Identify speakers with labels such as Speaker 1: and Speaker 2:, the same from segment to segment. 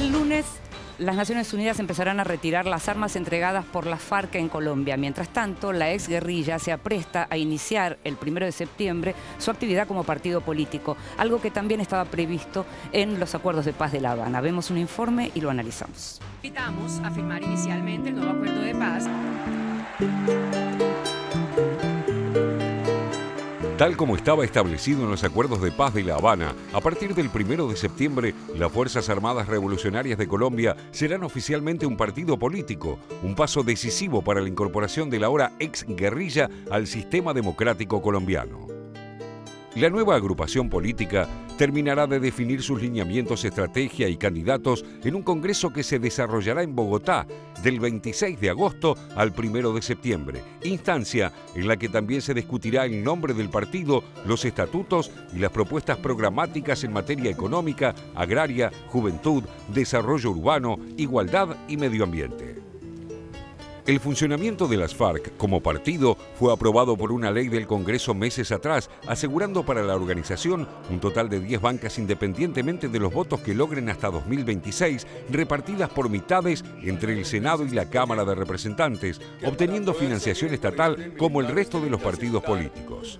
Speaker 1: El lunes las Naciones Unidas empezarán a retirar las armas entregadas por la FARC en Colombia. Mientras tanto, la exguerrilla se apresta a iniciar el 1 de septiembre su actividad como partido político, algo que también estaba previsto en los acuerdos de paz de La Habana. Vemos un informe y lo analizamos.
Speaker 2: Invitamos a firmar inicialmente el nuevo acuerdo de paz.
Speaker 3: Tal como estaba establecido en los acuerdos de paz de La Habana, a partir del 1 de septiembre, las Fuerzas Armadas Revolucionarias de Colombia serán oficialmente un partido político, un paso decisivo para la incorporación de la ahora ex-guerrilla al sistema democrático colombiano. La nueva agrupación política terminará de definir sus lineamientos, estrategia y candidatos en un congreso que se desarrollará en Bogotá del 26 de agosto al 1 de septiembre, instancia en la que también se discutirá el nombre del partido, los estatutos y las propuestas programáticas en materia económica, agraria, juventud, desarrollo urbano, igualdad y medio ambiente. El funcionamiento de las FARC como partido fue aprobado por una ley del Congreso meses atrás, asegurando para la organización un total de 10 bancas independientemente de los votos que logren hasta 2026, repartidas por mitades entre el Senado y la Cámara de Representantes, obteniendo financiación estatal como el resto de los partidos políticos.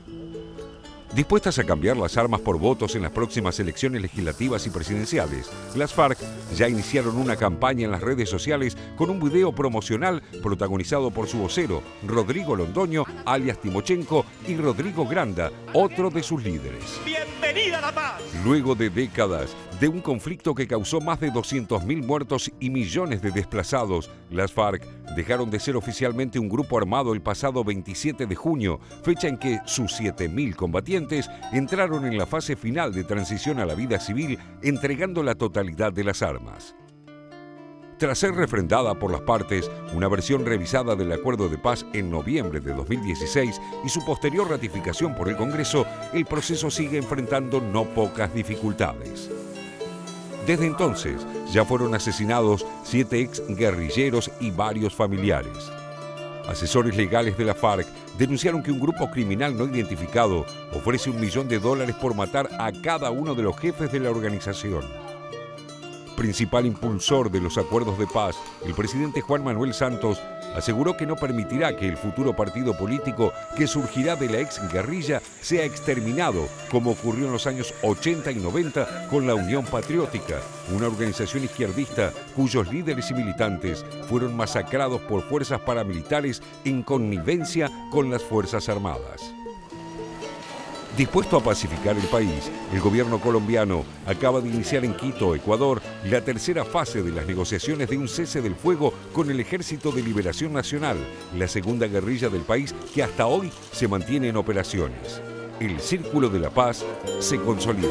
Speaker 3: Dispuestas a cambiar las armas por votos en las próximas elecciones legislativas y presidenciales, las FARC ya iniciaron una campaña en las redes sociales con un video promocional protagonizado por su vocero, Rodrigo Londoño, alias Timochenko, y Rodrigo Granda, otro de sus líderes.
Speaker 4: ¡Bienvenida a la paz!
Speaker 3: Luego de décadas de un conflicto que causó más de 200.000 muertos y millones de desplazados, las FARC dejaron de ser oficialmente un grupo armado el pasado 27 de junio, fecha en que sus 7.000 combatientes entraron en la fase final de transición a la vida civil, entregando la totalidad de las armas. Tras ser refrendada por las partes, una versión revisada del acuerdo de paz en noviembre de 2016 y su posterior ratificación por el Congreso, el proceso sigue enfrentando no pocas dificultades. Desde entonces, ya fueron asesinados 7 ex-guerrilleros y varios familiares. Asesores legales de la FARC denunciaron que un grupo criminal no identificado ofrece $1 millón por matar a cada uno de los jefes de la organización. Principal impulsor de los acuerdos de paz, el presidente Juan Manuel Santos aseguró que no permitirá que el futuro partido político que surgirá de la ex-guerrilla sea exterminado, como ocurrió en los años 80 y 90 con la Unión Patriótica, una organización izquierdista cuyos líderes y militantes fueron masacrados por fuerzas paramilitares en connivencia con las Fuerzas Armadas. Dispuesto a pacificar el país, el gobierno colombiano acaba de iniciar en Quito, Ecuador, la tercera fase de las negociaciones de un cese del fuego con el Ejército de Liberación Nacional, la segunda guerrilla del país que hasta hoy se mantiene en operaciones. El Círculo de la Paz se consolida.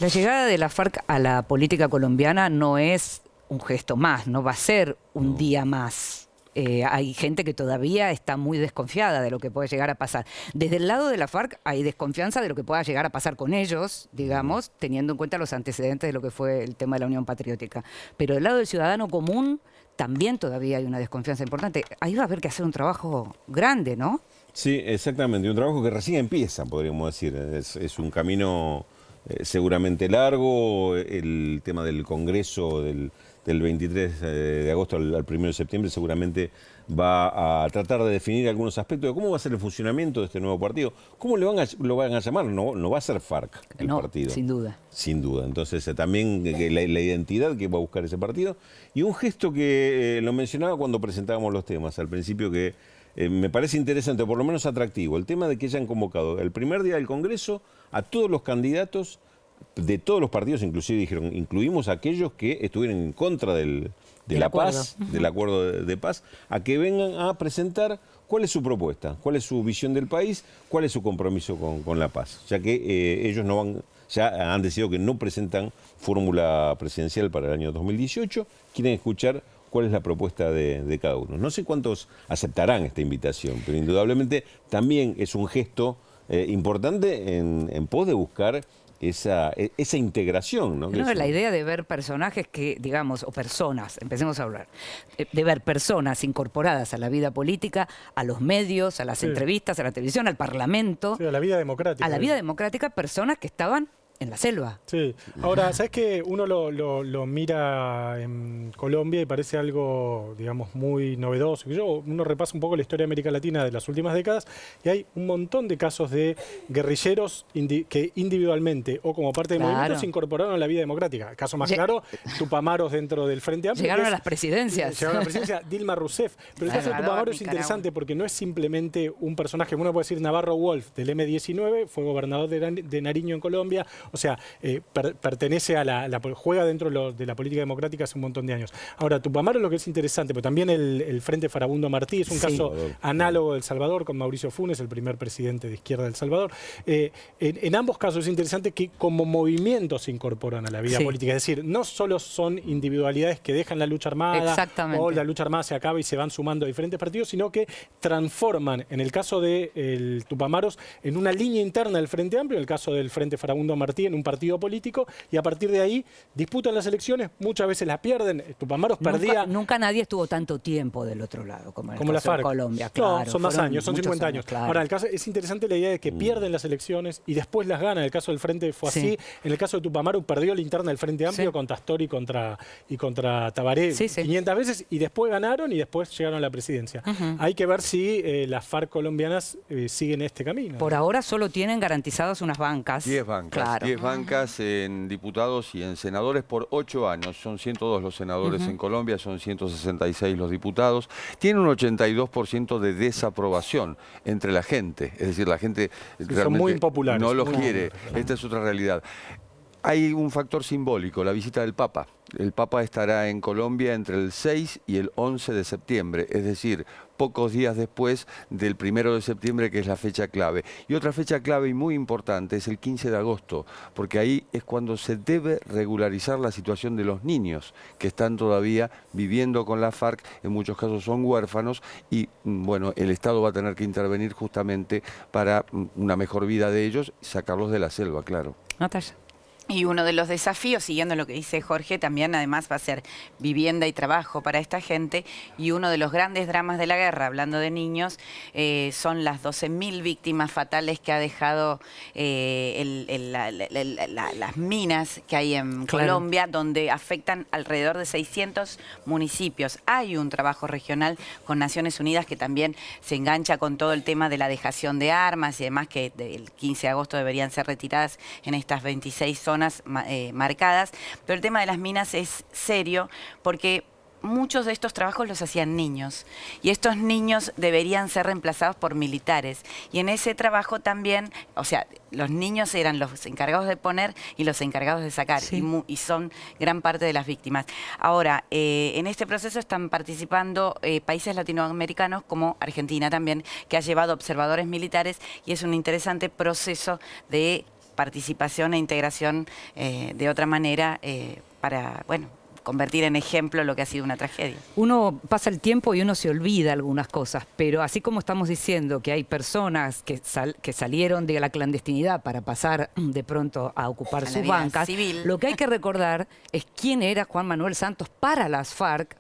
Speaker 1: La llegada de la FARC a la política colombiana no es un gesto más, no va a ser un día más. Hay gente que todavía está muy desconfiada de lo que puede llegar a pasar. Desde el lado de la FARC hay desconfianza de lo que pueda llegar a pasar con ellos, digamos, teniendo en cuenta los antecedentes de lo que fue el tema de la Unión Patriótica. Pero del lado del ciudadano común también todavía hay una desconfianza importante. Ahí va a haber que hacer un trabajo grande, ¿no?
Speaker 5: Sí, exactamente. Un trabajo que recién empieza, podríamos decir. Es un camino seguramente largo. El tema del Congreso del 23 de agosto al 1 de septiembre seguramente va a tratar de definir algunos aspectos de cómo va a ser el funcionamiento de este nuevo partido. ¿Cómo lo van a llamar? No va a ser FARC el partido.
Speaker 1: Sin duda.
Speaker 5: Sin duda. Entonces también la identidad que va a buscar ese partido. Y un gesto que lo mencionaba cuando presentábamos los temas al principio, que me parece interesante, o por lo menos atractivo, el tema de que hayan convocado el primer día del Congreso a todos los candidatos de todos los partidos, inclusive dijeron, incluimos a aquellos que estuvieran en contra de la paz, del acuerdo de paz, a que vengan a presentar cuál es su propuesta, cuál es su visión del país, cuál es su compromiso con la paz, ya que ellos ya han decidido que no presentan fórmula presidencial para el año 2018, quieren escuchar cuál es la propuesta de cada uno. No sé cuántos aceptarán esta invitación, pero indudablemente también es un gesto importante en pos de buscar esa integración, ¿no?
Speaker 1: No, la idea de ver personajes que, digamos, o personas, empecemos a hablar, de ver personas incorporadas a la vida política, a los medios, a las entrevistas, a la televisión, al parlamento.
Speaker 4: Sí, a la vida democrática.
Speaker 1: A la vida democrática, personas que estaban en la selva.
Speaker 4: Sí. Ahora, ¿sabes qué? Uno lo mira en Colombia y parece algo, digamos, muy novedoso. Uno repasa un poco la historia de América Latina de las últimas décadas y hay un montón de casos de guerrilleros que individualmente o como parte de movimientos se incorporaron a la vida democrática. El caso más claro, Tupamaros dentro del Frente Amplio.
Speaker 1: Llegaron a las presidencias.
Speaker 4: Llegaron a la presidencia, Dilma Rousseff. Pero el caso de Tupamaros es interesante porque no es simplemente un personaje. Uno puede decir Navarro Wolf del M-19, fue gobernador de Nariño en Colombia. O sea, pertenece a juega dentro de la política democrática hace un montón de años. Ahora, Tupamaros lo que es interesante, pero también el Frente Farabundo Martí es un caso análogo de El Salvador con Mauricio Funes, el primer presidente de izquierda de El Salvador. En ambos casos es interesante que como movimientos se incorporan a la vida política. Es decir, no solo son individualidades que dejan la lucha armada o la lucha armada se acaba y se van sumando a diferentes partidos, sino que transforman, en el caso de Tupamaros, en una línea interna del Frente Amplio, en el caso del Frente Farabundo Martí, en un partido político, y a partir de ahí disputan las elecciones, muchas veces las pierden. Tupamaros perdía...
Speaker 1: Nunca nadie estuvo tanto tiempo del otro lado, como en el
Speaker 4: la
Speaker 1: caso
Speaker 4: FARC.
Speaker 1: de Colombia. Claro,
Speaker 4: no, son más años, son 50 años.
Speaker 1: Claro.
Speaker 4: Ahora, el caso, es interesante la idea de que pierden las elecciones y después las ganan. En el caso del Frente fue así. En el caso de Tupamaros perdió la interna del Frente Amplio con Tastori y contra Tabaré 500 veces, y después ganaron y después llegaron a la presidencia. Hay que ver si las FARC colombianas siguen este camino.
Speaker 1: Por ahora solo tienen garantizadas unas bancas.
Speaker 6: 10 bancas.
Speaker 1: Claro.
Speaker 6: 10 bancas en diputados y en senadores por 8 años. Son 102 los senadores en Colombia, son 166 los diputados. Tiene un 82% de desaprobación entre la gente. Es decir, la gente realmente
Speaker 4: son muy impopulares,
Speaker 6: no los
Speaker 4: muy
Speaker 6: quiere. Esta es otra realidad. Hay un factor simbólico, la visita del Papa. El Papa estará en Colombia entre el 6 y el 11 de septiembre, es decir, pocos días después del 1 de septiembre, que es la fecha clave. Y otra fecha clave y muy importante es el 15 de agosto, porque ahí es cuando se debe regularizar la situación de los niños que están todavía viviendo con la FARC, en muchos casos son huérfanos, y bueno, el Estado va a tener que intervenir justamente para una mejor vida de ellos y sacarlos de la selva, claro.
Speaker 1: Natalia.
Speaker 7: Y uno de los desafíos, siguiendo lo que dice Jorge, también además va a ser vivienda y trabajo para esta gente. Y uno de los grandes dramas de la guerra, hablando de niños, son las 12.000 víctimas fatales que ha dejado las minas que hay en Colombia, donde afectan alrededor de 600 municipios. Hay un trabajo regional con Naciones Unidas que también se engancha con todo el tema de la dejación de armas y demás, que el 15 de agosto deberían ser retiradas en estas 26 zonas marcadas, pero el tema de las minas es serio porque muchos de estos trabajos los hacían niños y estos niños deberían ser reemplazados por militares, y en ese trabajo también, o sea, los niños eran los encargados de poner y los encargados de sacar, y son gran parte de las víctimas. Ahora, en este proceso están participando países latinoamericanos como Argentina también, que ha llevado observadores militares, y es un interesante proceso de participación e integración de otra manera para, bueno, convertir en ejemplo lo que ha sido una tragedia.
Speaker 1: Uno pasa el tiempo y uno se olvida algunas cosas, pero así como estamos diciendo que hay personas que salieron de la clandestinidad para pasar de pronto a ocupar sus bancas, lo que hay que recordar es quién era Juan Manuel Santos para las FARC.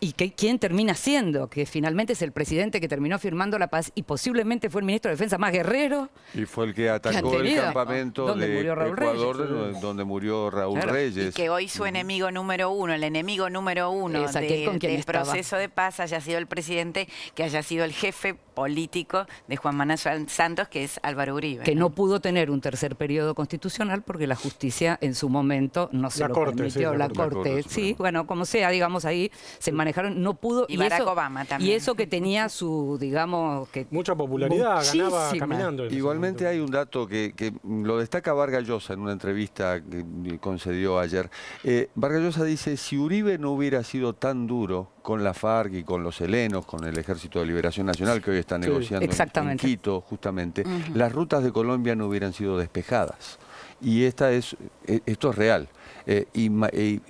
Speaker 1: Y quién termina siendo, que finalmente es el presidente que terminó firmando la paz y posiblemente fue el ministro de Defensa más guerrero.
Speaker 6: Y fue el que atacó el campamento de Ecuador, donde murió Raúl Reyes.
Speaker 7: Y que hoy su enemigo número uno, el enemigo número uno del proceso de paz haya sido el presidente, que haya sido el jefe político de Juan Manuel Santos, que es Álvaro Uribe.
Speaker 1: Que no pudo tener un tercer periodo constitucional porque la justicia en su momento no se lo permitió. La Corte, sí, bueno, como sea, digamos, ahí se manejaron, no pudo.
Speaker 7: Y Barack Obama también.
Speaker 1: Y eso que tenía su, digamos... que
Speaker 4: mucha popularidad, ganaba caminando.
Speaker 6: Igualmente hay un dato que lo destaca Vargas Llosa en una entrevista que concedió ayer. Vargas Llosa dice, si Uribe no hubiera sido tan duro con la FARC y con los helenos, con el Ejército de Liberación Nacional, que hoy está negociando en Quito, justamente, las rutas de Colombia no hubieran sido despejadas. Y esto es real. Y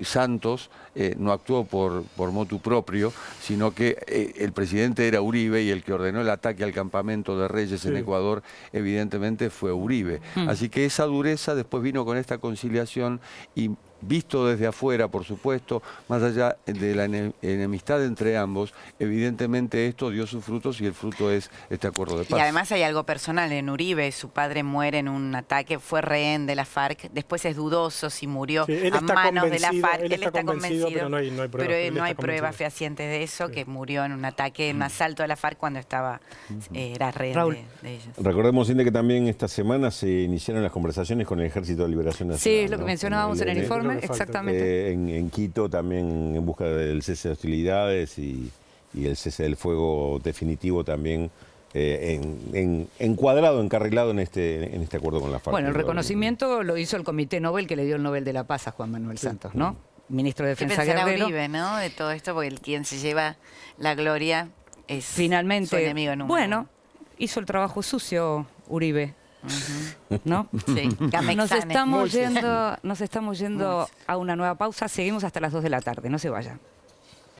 Speaker 6: Santos no actuó por motu propio, sino que el presidente era Uribe y el que ordenó el ataque al campamento de Reyes en Ecuador evidentemente fue Uribe. Así que esa dureza después vino con esta conciliación y visto desde afuera, por supuesto, más allá de la enemistad entre ambos, evidentemente esto dio sus frutos y el fruto es este acuerdo de paz.
Speaker 7: Y además hay algo personal en Uribe, su padre muere en un ataque, fue rehén de la FARC, después es dudoso si murió a manos de la FARC, él está convencido,
Speaker 4: pero no hay pruebas,
Speaker 7: pero no hay pruebas fehacientes de eso, que murió en un ataque, en un asalto de la FARC cuando era rehén de ellos.
Speaker 5: Recordemos, Cindy, que también esta semana se iniciaron las conversaciones con el Ejército de Liberación Nacional.
Speaker 1: Sí, es lo que mencionábamos en el informe. Exactamente.
Speaker 5: En Quito también en busca del cese de hostilidades y el cese del fuego definitivo también encuadrado, encarrilado en este acuerdo con la FARC.
Speaker 1: Bueno, el reconocimiento lo hizo el Comité Nobel que le dio el Nobel de la Paz a Juan Manuel Santos, ¿no? Ministro de Defensa Guerrero.
Speaker 7: Uribe, ¿no? De todo esto, porque quien se lleva la gloria es
Speaker 1: finalmente
Speaker 7: su enemigo número uno.
Speaker 1: Bueno, hizo el trabajo sucio Uribe. ¿No?
Speaker 7: Sí.
Speaker 1: Nos estamos yendo a una nueva pausa. Seguimos hasta las 2 de la tarde. No se vayan.